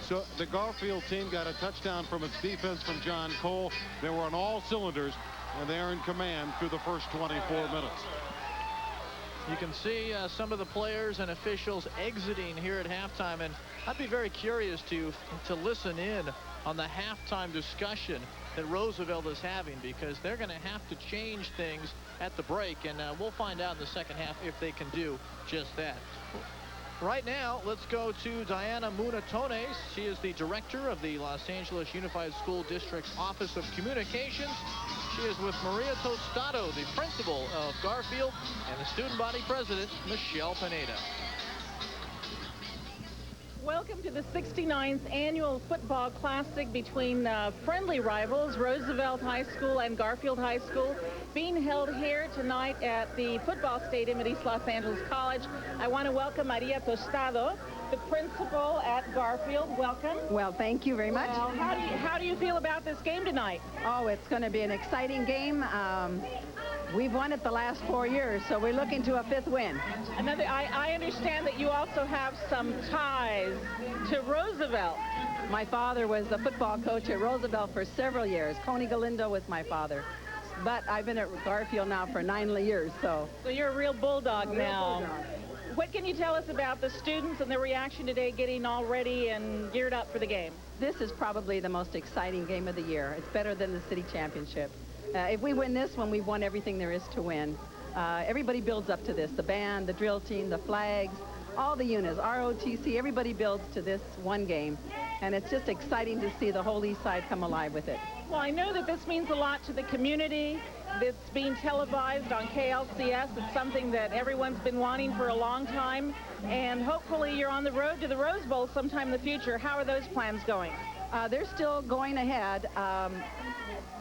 So the Garfield team got a touchdown from its defense from John Cole. They were on all cylinders, and they're in command through the first 24 minutes. You can see some of the players and officials exiting here at halftime, and I'd be very curious to listen in on the halftime discussion that Roosevelt is having, because they're going to have to change things at the break, and we'll find out in the second half if they can do just that. Right now, let's go to Diana Munatones. She is the director of the Los Angeles Unified School District's Office of Communications. She is with Maria Tostado, the principal of Garfield, and the student body president, Michelle Pineda. Welcome to the 69th Annual Football Classic between friendly rivals, Roosevelt High School and Garfield High School, being held here tonight at the football stadium at East Los Angeles College. I want to welcome Maria Tostado, the principal at Garfield. Welcome. Well, thank you very much. Well, how do you feel about this game tonight? Oh, it's going to be an exciting game. We've won it the last 4 years, so we're looking to a 5th win. I understand that you also have some ties to Roosevelt. My father was the football coach at Roosevelt for several years. Coney Galindo was my father. But I've been at Garfield now for 9 years, so. So you're a real bulldog now. What can you tell us about the students and their reaction today, getting all ready and geared up for the game? This is probably the most exciting game of the year. It's better than the city championship. If we win this one, we've won everything there is to win. Everybody builds up to this. The band, the drill team, the flags, all the units, ROTC, everybody builds to this one game. And it's just exciting to see the whole East Side come alive with it. Well, I know that this means a lot to the community. It's being televised on KLCS. It's something that everyone's been wanting for a long time. And hopefully you're on the road to the Rose Bowl sometime in the future. How are those plans going? They're still going ahead.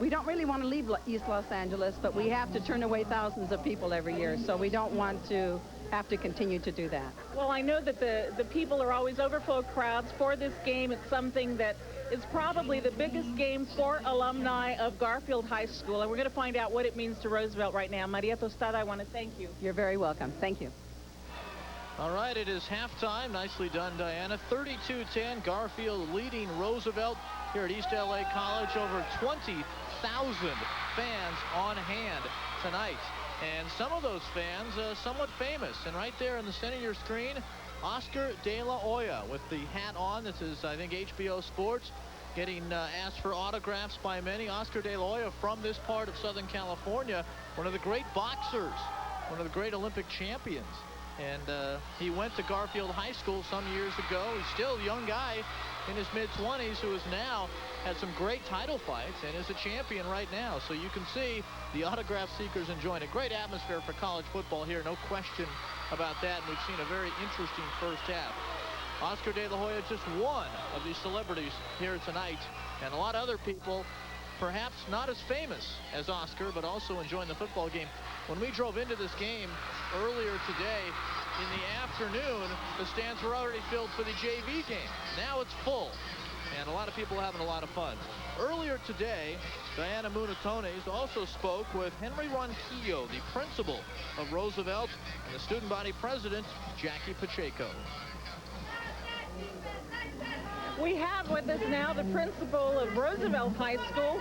We don't really want to leave East Los Angeles, but we have to turn away thousands of people every year, so we don't want to have to continue to do that. Well, I know that the people are always overflow crowds for this game. It's something that is probably the biggest game for alumni of Garfield High School, and we're going to find out what it means to Roosevelt right now. Maria Tostada, I want to thank you. You're very welcome. Thank you. All right, it is halftime. Nicely done, Diana. 32-10, Garfield leading Roosevelt here at East LA College. Over 20,000 fans on hand tonight. And some of those fans somewhat famous. And right there in the center of your screen, Oscar De La Hoya with the hat on. This is, I think, HBO Sports, getting asked for autographs by many. Oscar De La Hoya from this part of Southern California, one of the great boxers, one of the great Olympic champions. And he went to Garfield High School some years ago. He's still a young guy in his mid-20s who has now had some great title fights and is a champion right now. So you can see the autograph seekers enjoying a great atmosphere for college football here. No question about that. And we've seen a very interesting first half. Oscar De La Hoya just one of these celebrities here tonight. And a lot of other people, perhaps not as famous as Oscar, but also enjoying the football game. When we drove into this game earlier today in the afternoon, the stands were already filled for the JV game. Now it's full, and a lot of people are having a lot of fun. Earlier today, Diana Munatones also spoke with Henry Ronquillo, the principal of Roosevelt, and the student body president, Jackie Pacheco. We have with us now the principal of Roosevelt High School,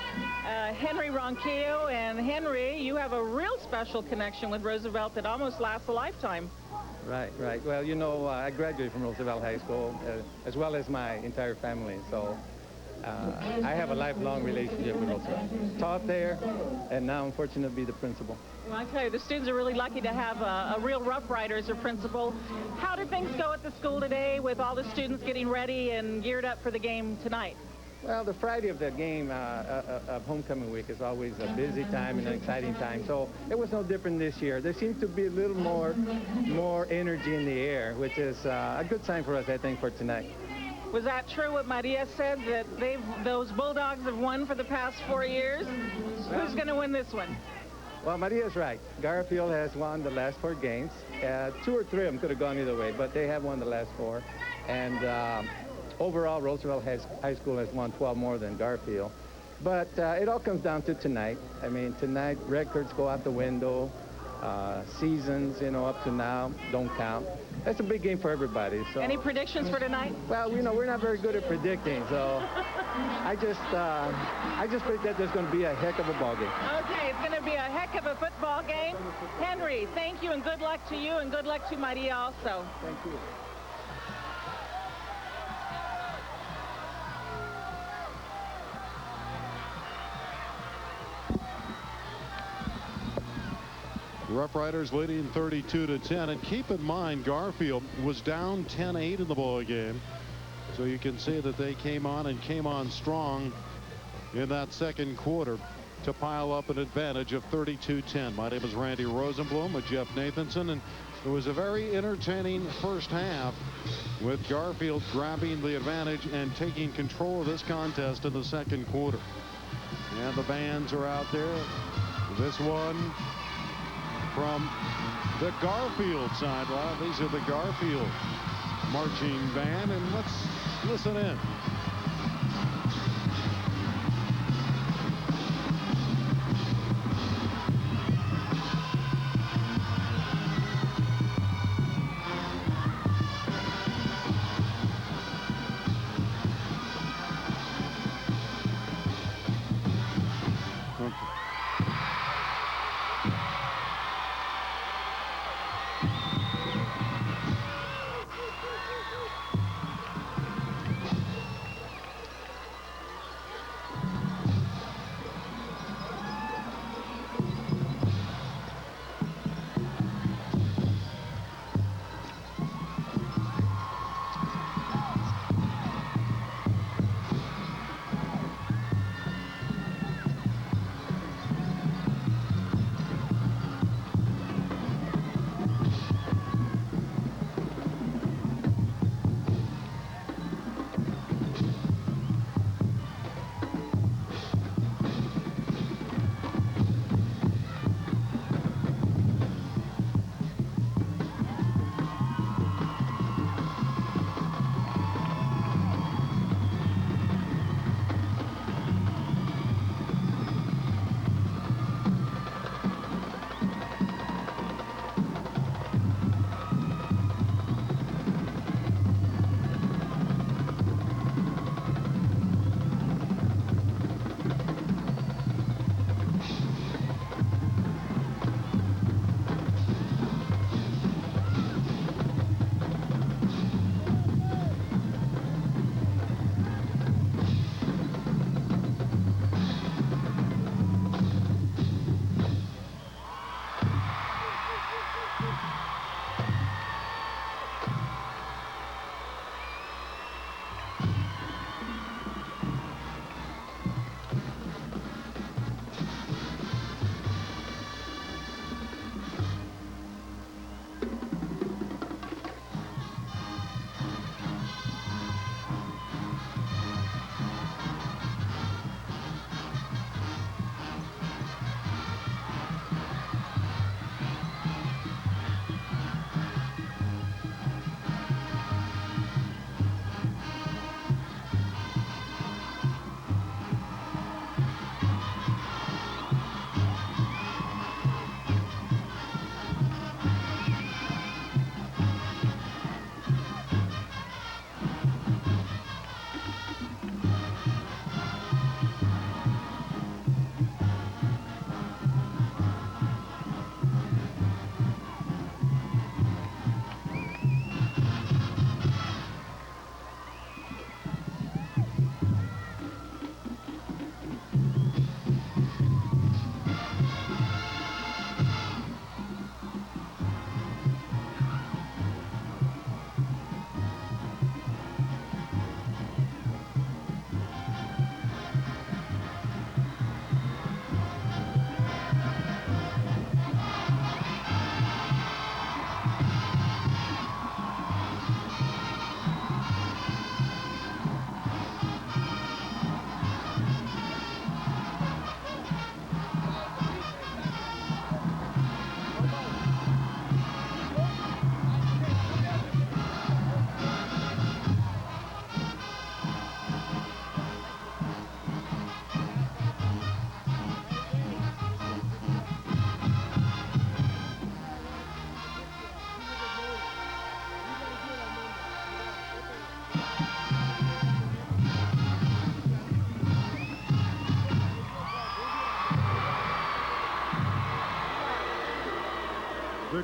Henry Ronquillo. And Henry, you have a real special connection with Roosevelt that almost lasts a lifetime. Right. Well, you know, I graduated from Roosevelt High School, as well as my entire family. So I have a lifelong relationship with Roosevelt. Taught there, and now I'm fortunate to be the principal. Well, I tell you, the students are really lucky to have a real Rough Rider as a principal. How did things go at the school today with all the students getting ready and geared up for the game tonight? Well, the Friday of the game of homecoming week is always a busy time and an exciting time. So it was no different this year. There seems to be a little more energy in the air, which is a good sign for us, I think, for tonight. Was that true what Maria said, that those Bulldogs have won for the past 4 years? Who's going to win this one? Well, Maria's right. Garfield has won the last 4 games. 2 or 3 of them could have gone either way, but they have won the last 4. And overall, Roosevelt High School has won 12 more than Garfield. But it all comes down to tonight. I mean, tonight, records go out the window. Seasons, you know, up to now don't count. that's a big game for everybody. So. Any predictions for tonight? Well, we're not very good at predicting, so I just predict that there's going to be a heck of a ball game. Okay, it's going to be a heck of a football game. Henry, thank you, and good luck to you, and good luck to Maria also. Thank you. The Rough Riders leading 32-10, and keep in mind Garfield was down 10-8 in the ball game, so you can see that they came on strong in that second quarter to pile up an advantage of 32-10. My name is Randy Rosenblum with Jeff Nathanson, and it was a very entertaining first half with Garfield grabbing the advantage and taking control of this contest in the second quarter. And the bands are out there. This one from the Garfield side. Well, these are the Garfield marching band, and let's listen in.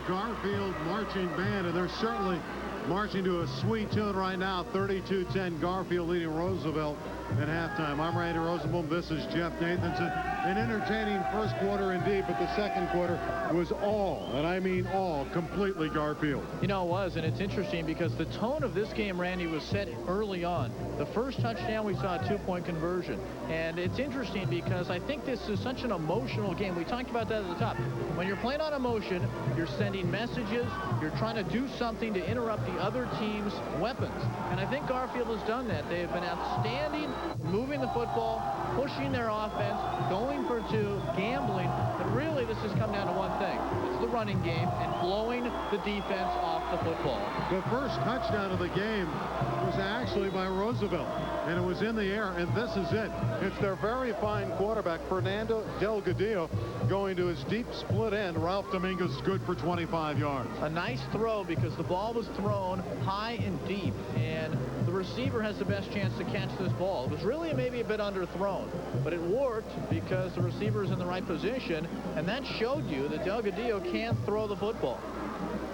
Garfield marching band, and they're certainly marching to a sweet tune right now. 32-10 Garfield leading Roosevelt at halftime. I'm Randy Rosenblum. This is Jeff Nathanson. An entertaining first quarter indeed, but the second quarter was all, and I mean all, completely Garfield. You know, it was, and it's interesting because the tone of this game, Randy, was set early on. The first touchdown, we saw a 2-point conversion. And it's interesting because I think this is such an emotional game. We talked about that at the top. When you're playing on emotion, you're sending messages, you're trying to do something to interrupt the other team's weapons. And I think Garfield has done that. They have been outstanding, moving the football, pushing their offense, going for two, gambling. But really, this has come down to one thing. It's the running game and blowing the defense off the football. The first touchdown of the game was actually by Roosevelt, and it was in the air, and this is it. It's their very fine quarterback, Fernando Delgadillo, going to his deep split end. Ralph Dominguez is good for 25 yards. A nice throw because the ball was thrown high and deep, and the receiver has the best chance to catch this ball. It was really maybe a bit underthrown, but it worked because the receiver is in the right position, and that showed you that Delgadillo can't throw the football.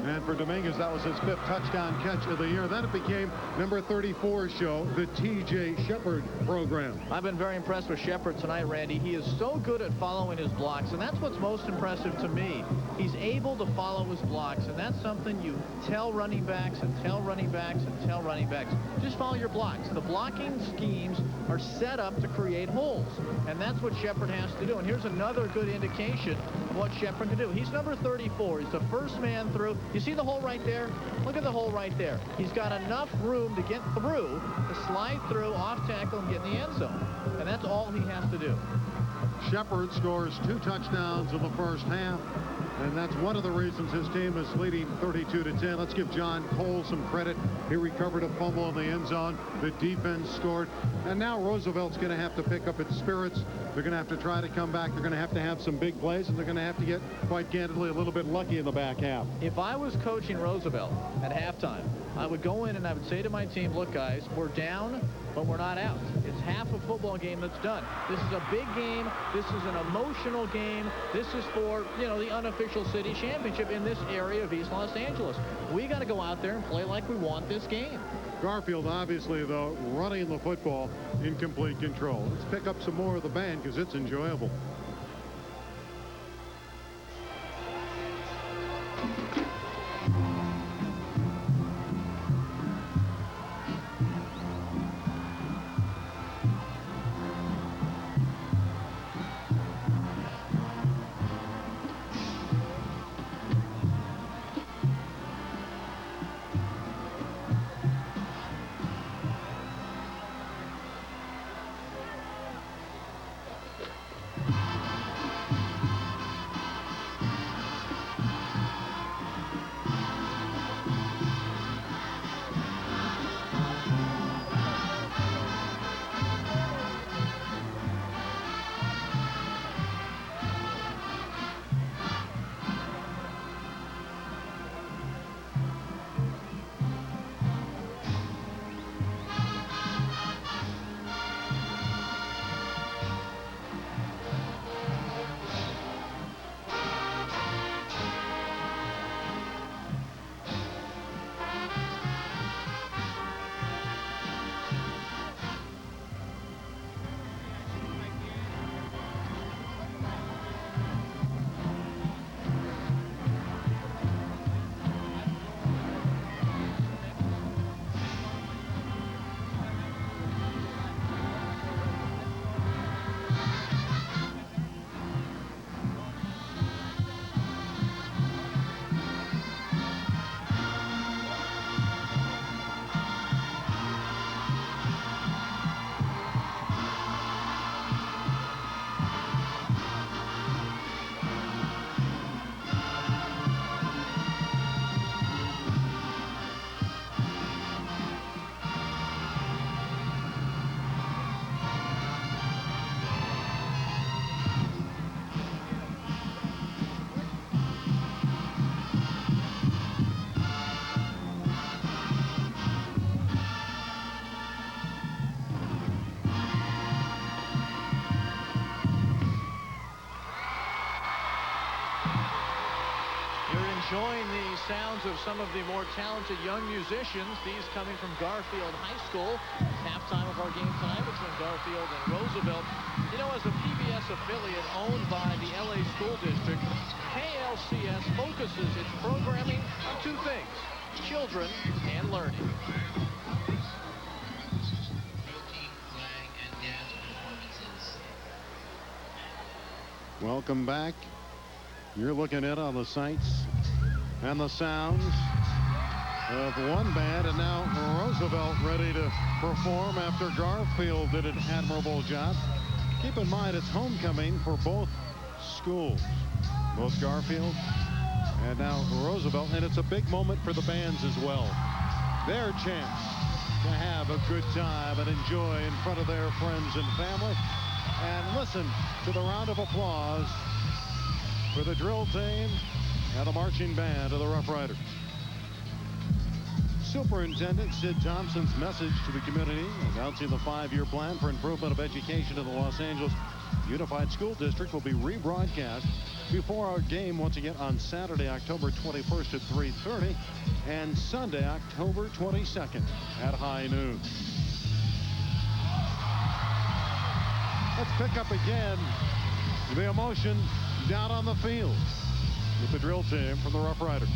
And for Dominguez, that was his 5th touchdown catch of the year. Then it became number 34's show, the T.J. Shepard program. I've been very impressed with Shepard tonight, Randy. He is so good at following his blocks, and that's what's most impressive to me. He's able to follow his blocks, and that's something you tell running backs and tell running backs and tell running backs. Just follow your blocks. The blocking schemes are set up to create holes, and that's what Shepard has to do. And here's another good indication of what Shepard can do. He's number 34. He's the first man through. You see the hole right there? Look at the hole right there. He's got enough room to get through, to slide through, off tackle, and get in the end zone. And that's all he has to do. Shepard scores 2 touchdowns in the first half, and that's one of the reasons his team is leading 32-10. Let's give John Cole some credit. He recovered a fumble in the end zone. The defense scored, and now Roosevelt's going to have to pick up its spirits. They're going to have to try to come back. They're going to have some big plays, and they're going to have to get, quite candidly, a little bit lucky in the back half. If I was coaching Roosevelt at halftime, I would go in and I would say to my team, look, guys, we're down, but we're not out. It's half a football game that's done. This is a big game. This is an emotional game. This is for, you know, the unofficial city championship in this area of East Los Angeles. We got to go out there and play like we want this game. Garfield, obviously, though, running the football in complete control. Let's pick up some more of the band because it's enjoyable. enjoying the sounds of some of the more talented young musicians, these coming from Garfield High School. Halftime of our game tonight between Garfield and Roosevelt. You know, as a PBS affiliate owned by the LA School District, KLCS focuses its programming on two things: children and learning. Welcome back. You're looking in on the sights and the sounds of one band, and now Roosevelt ready to perform after Garfield did an admirable job. Keep in mind, it's homecoming for both schools, both Garfield and now Roosevelt, and it's a big moment for the bands as well. Their chance to have a good time and enjoy in front of their friends and family. And listen to the round of applause for the drill team and the marching band of the Rough Riders. Superintendent Sid Thompson's message to the community, announcing the 5-year plan for improvement of education in the Los Angeles Unified School District, will be rebroadcast before our game once again on Saturday, October 21st at 3:30, and Sunday, October 22nd at high noon. Let's pick up again the emotion down on the field with the drill team from the Rough Riders.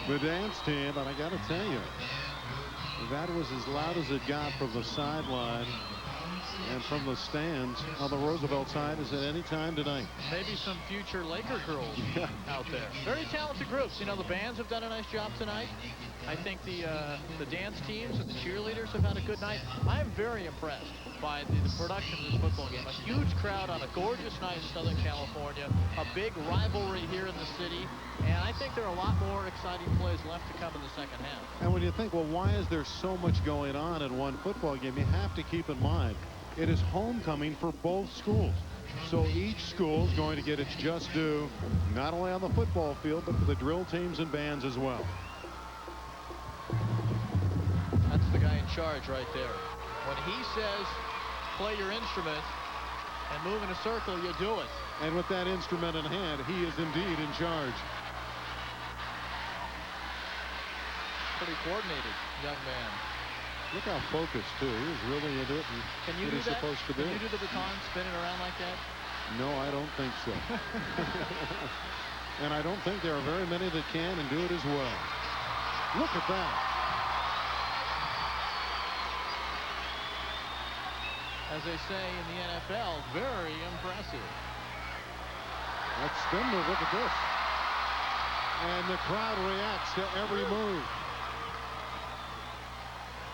The dance team, and I got to tell you, that was as loud as it got from the sideline and from the stands on the Roosevelt side as at any time tonight. Maybe some future Laker girls out there. Very talented groups. You know, the bands have done a nice job tonight. I think the dance teams and the cheerleaders have had a good night. I'm very impressed by the production of this football game. A huge crowd on a gorgeous night in Southern California. A big rivalry here in the city. And I think there are a lot more exciting plays left to come in the second half. And when you think, well, why is there so much going on in one football game, you have to keep in mind it is homecoming for both schools. So each school is going to get its just due, not only on the football field, but for the drill teams and bands as well. That's the guy in charge right there. When he says, play your instrument and move in a circle, you do it. And with that instrument in hand, he is indeed in charge. Pretty coordinated young man. Look how focused, too. He was really into it. Can you do that? Supposed to Can you do the baton spinning around like that? No, I don't think so. And I don't think there are very many that can and do it as well. Look at that. As they say in the NFL, very impressive. That spin move, look at this. And the crowd reacts to every move.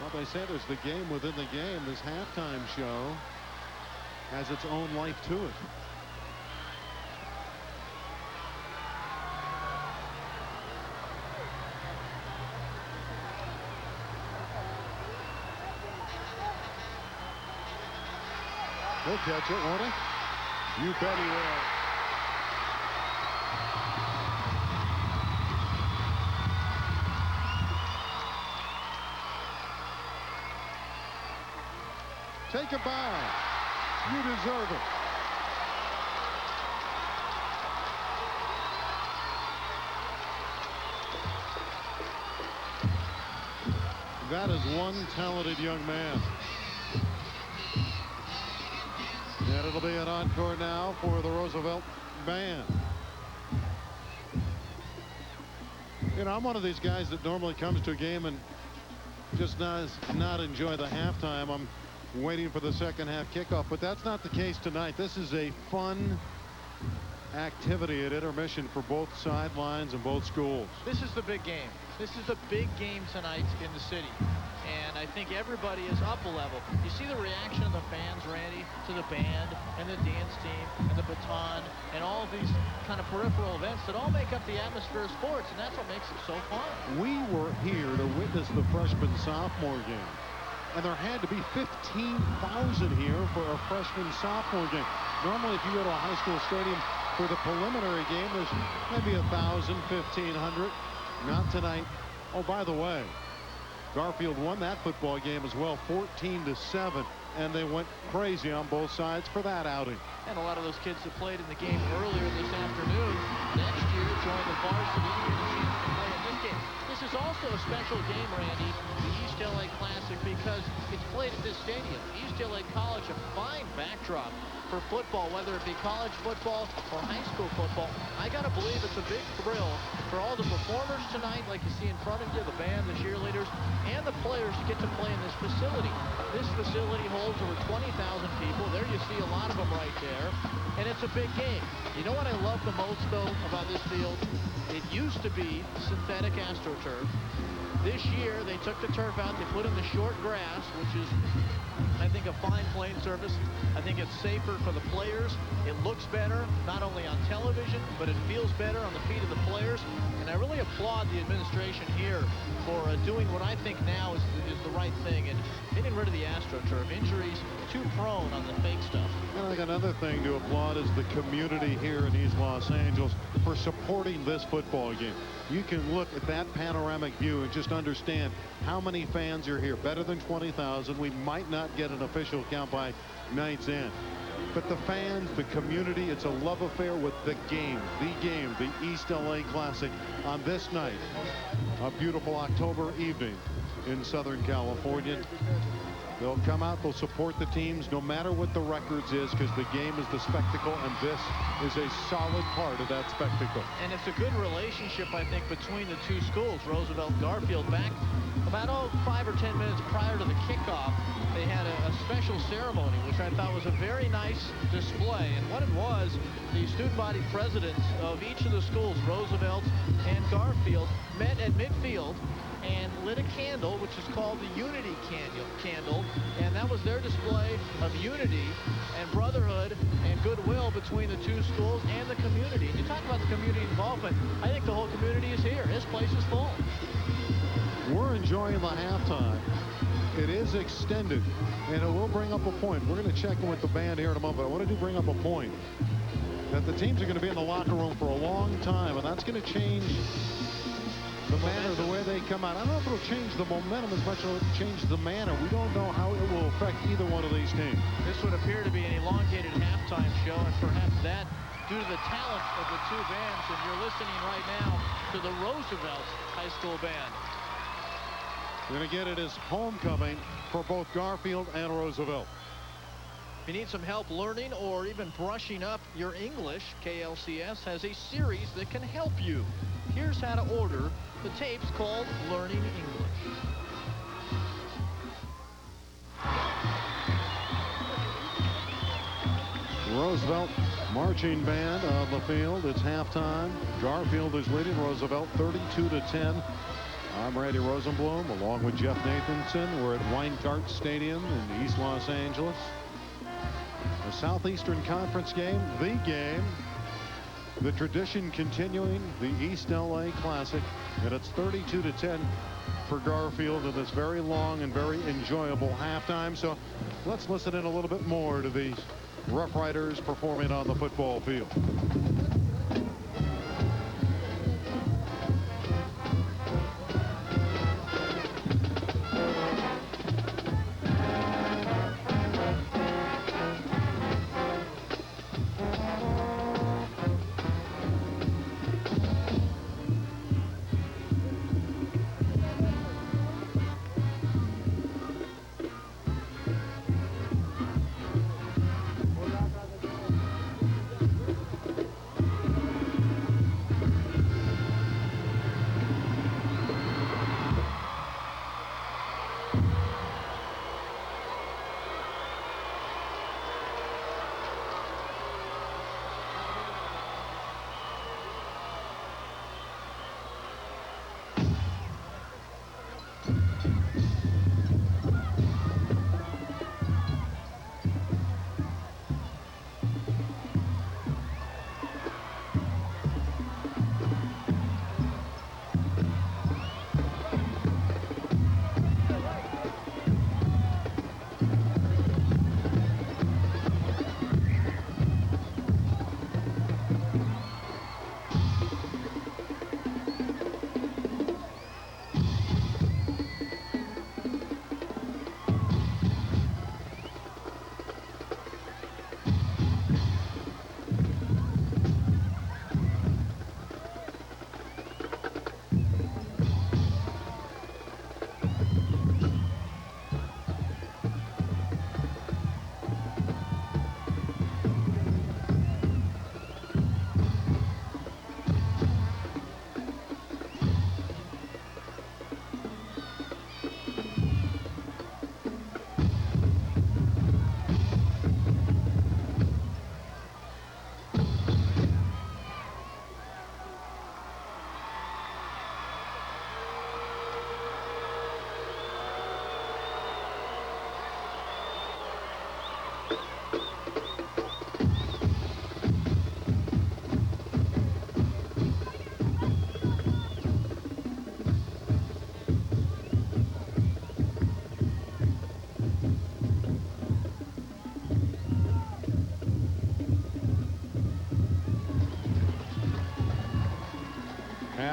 Well, they say there's the game within the game. This halftime show has its own life to it. He'll catch it, won't he? You bet he will. Take a bow. You deserve it. That is one talented young man. And it'll be an encore now for the Roosevelt band. You know, I'm one of these guys that normally comes to a game and just does not enjoy the halftime. I'm waiting for the second half kickoff, but that's not the case tonight. This is a fun activity at intermission for both sidelines and both schools. This is the big game. This is the big game tonight in the city. And I think everybody is up a level. You see the reaction of the fans, Randy, to the band and the dance team and the baton and all of these kind of peripheral events that all make up the atmosphere of sports, and that's what makes it so fun. We were here to witness the freshman-sophomore game, and there had to be 15,000 here for a freshman-sophomore game. Normally, if you go to a high school stadium for the preliminary game, there's maybe 1,000, 1,500. Not tonight. Oh, by the way, Garfield won that football game as well, 14-7, and they went crazy on both sides for that outing. And a lot of those kids that played in the game earlier this afternoon, next year join the varsity and get a chance to play in this game. This is also a special game, Randy, the East LA Classic, because it's played at this stadium. East LA College, a fine backdrop for football, whether it be college football or high school football. I gotta believe it's a big thrill for all the performers tonight, like you see in front of you, the band, the cheerleaders, and the players to get to play in this facility. This facility holds over 20,000 people. There you see a lot of them right there, and it's a big game. You know what I love the most, though, about this field? It used to be synthetic AstroTurf. This year, they took the turf out. They put in the short grass, which is, I think, a fine playing surface. I think it's safer for the players. It looks better, not only on television, but it feels better on the feet of the players. And I really applaud the administration here for doing what I think now is the right thing and getting rid of the AstroTurf. Injuries too prone on the fake stuff. And I think another thing to applaud is the community here in East Los Angeles for supporting this football game. You can look at that panoramic view and just understand how many fans are here. Better than 20,000. We might not get an official count by night's end. But the fans, the community, it's a love affair with the game, the East LA Classic on this night. A beautiful October evening in Southern California. They'll come out, they'll support the teams no matter what the records is, because the game is the spectacle, and this is a solid part of that spectacle. And it's a good relationship, I think, between the two schools, Roosevelt and Garfield. Back about 5 or 10 minutes prior to the kickoff, they had a special ceremony, which I thought was a very nice display. And what it was, the student body presidents of each of the schools, Roosevelt and Garfield, met at midfield and lit a candle, which is called the Unity Candle, and that was their display of unity and brotherhood and goodwill between the two schools and the community. And you talk about the community involvement, I think the whole community is here. This place is full. We're enjoying the halftime. It is extended, and it will bring up a point. We're going to check in with the band here in a moment, but I want to bring up a point that the teams are going to be in the locker room for a long time, and that's going to change the manner, the way they come out. I don't know if it'll change the momentum as much as it'll change the manner. We don't know how it will affect either one of these teams. This would appear to be an elongated halftime show, and perhaps that due to the talent of the two bands. And you're listening right now to the Roosevelt High School Band. We're going to get it as homecoming for both Garfield and Roosevelt. If you need some help learning or even brushing up your English, KLCS has a series that can help you. Here's how to order the tapes called Learning English. Roosevelt marching band on the field. It's halftime. Garfield is leading Roosevelt 32-10. I'm Randy Rosenblum along with Jeff Nathanson. We're at Weingart Stadium in East Los Angeles. A Southeastern Conference game, the game. The tradition continuing, the East LA Classic, and it's 32-10 for Garfield in this very long and very enjoyable halftime. So let's listen in a little bit more to these Rough Riders performing on the football field.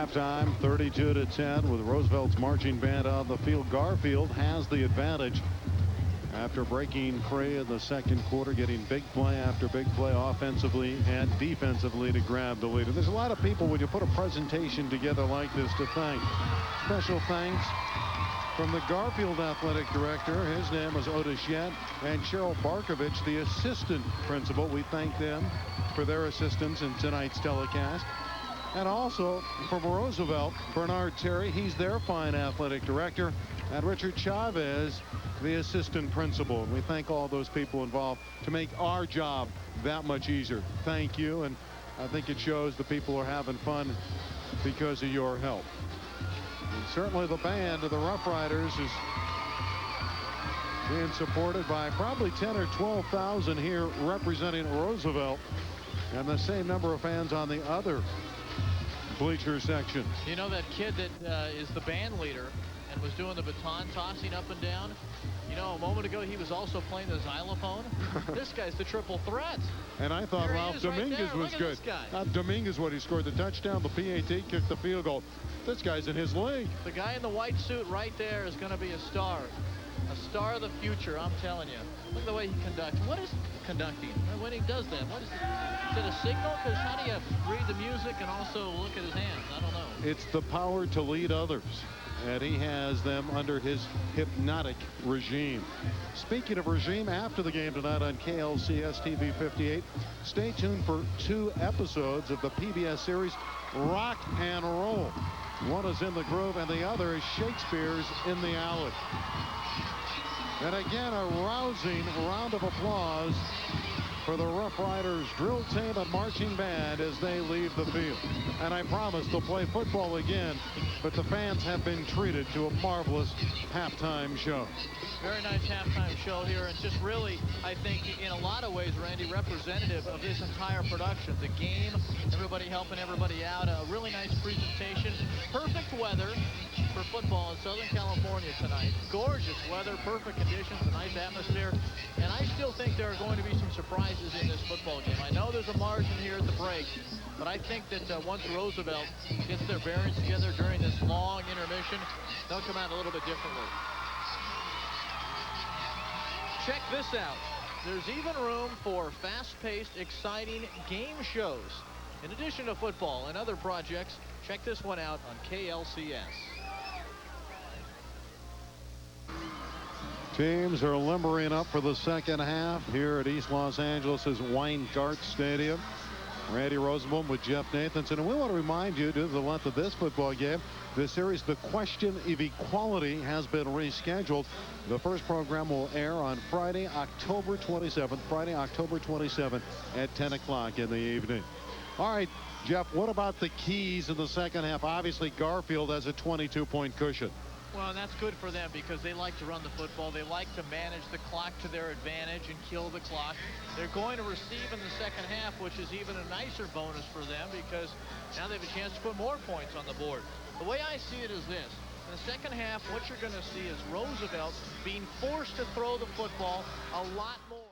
halftime, 32-10 with Roosevelt's marching band on the field. Garfield has the advantage after breaking free in the second quarter, getting big play after big play offensively and defensively to grab the lead. And there's a lot of people when you put a presentation together like this to thank. Special thanks from the Garfield athletic director. His name is Otis Yett, and Cheryl Barkovich, the assistant principal. We thank them for their assistance in tonight's telecast. And also from Roosevelt, Bernard Terry, he's their fine athletic director, and Richard Chavez, the assistant principal. We thank all those people involved to make our job that much easier. Thank you, and I think it shows the people are having fun because of your help. And certainly the band of the Rough Riders is being supported by probably 10 or 12,000 here representing Roosevelt, and the same number of fans on the other bleacher section. You know that kid that is the band leader and was doing the baton tossing up and down? You know, a moment ago he was also playing the xylophone. This guy's the triple threat. And I thought Ralph Dominguez was good. Not Dominguez when he scored the touchdown, the PAT, kicked the field goal. This guy's in his league. The guy in the white suit right there is going to be a star. A star of the future, I'm telling you. Look at the way he conducts. What is conducting? When he does that, what is it? Is it a signal? Because how do you read the music and also look at his hands? I don't know. It's the power to lead others, and he has them under his hypnotic regime. Speaking of regime, after the game tonight on KLCS TV 58, stay tuned for 2 episodes of the PBS series Rock and Roll. One is In the Groove, and the other is Shakespeare's In the Alley. And again, a rousing round of applause for the Rough Riders drill team and marching band as they leave the field. And I promise they'll play football again, but the fans have been treated to a marvelous halftime show. Very nice halftime show here, and just really, I think, in a lot of ways, Randy, representative of this entire production. The game, everybody helping everybody out, a really nice presentation. Perfect weather for football in Southern California tonight. Gorgeous weather, perfect conditions, a nice atmosphere, and I still think there are going to be some surprises in this football game. I know there's a margin here at the break, but I think that once Roosevelt gets their bearings together during this long intermission, they'll come out a little bit differently. Check this out. There's even room for fast-paced, exciting game shows. In addition to football and other projects, check this one out on KLCS. Teams are limbering up for the second half here at East Los Angeles' Weingart Stadium. Randy Rosenbaum with Jeff Nathanson. And we want to remind you, due to the length of this football game, this series, The Question of Equality, has been rescheduled. The first program will air on Friday, October 27th. Friday, October 27th at 10 o'clock in the evening. All right, Jeff, what about the keys in the second half? Obviously, Garfield has a 22-point cushion. Well, and that's good for them because they like to run the football. They like to manage the clock to their advantage and kill the clock. They're going to receive in the second half, which is even a nicer bonus for them because now they have a chance to put more points on the board. The way I see it is this. In the second half, what you're going to see is Roosevelt being forced to throw the football a lot more.